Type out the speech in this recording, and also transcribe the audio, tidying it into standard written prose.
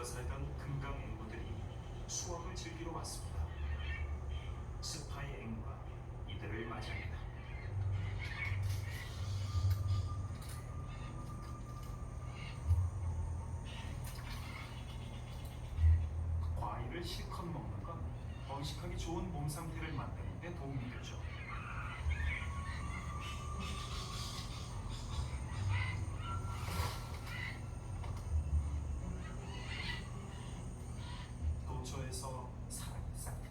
살던 금강 앵무들이 수확을 즐기러 왔습니다. 스파이 앵무가 이들을 맞이합니다. 과일을 실컷 먹는 건 번식하기 좋은 몸 상태를 만드는 데 도움이 되죠.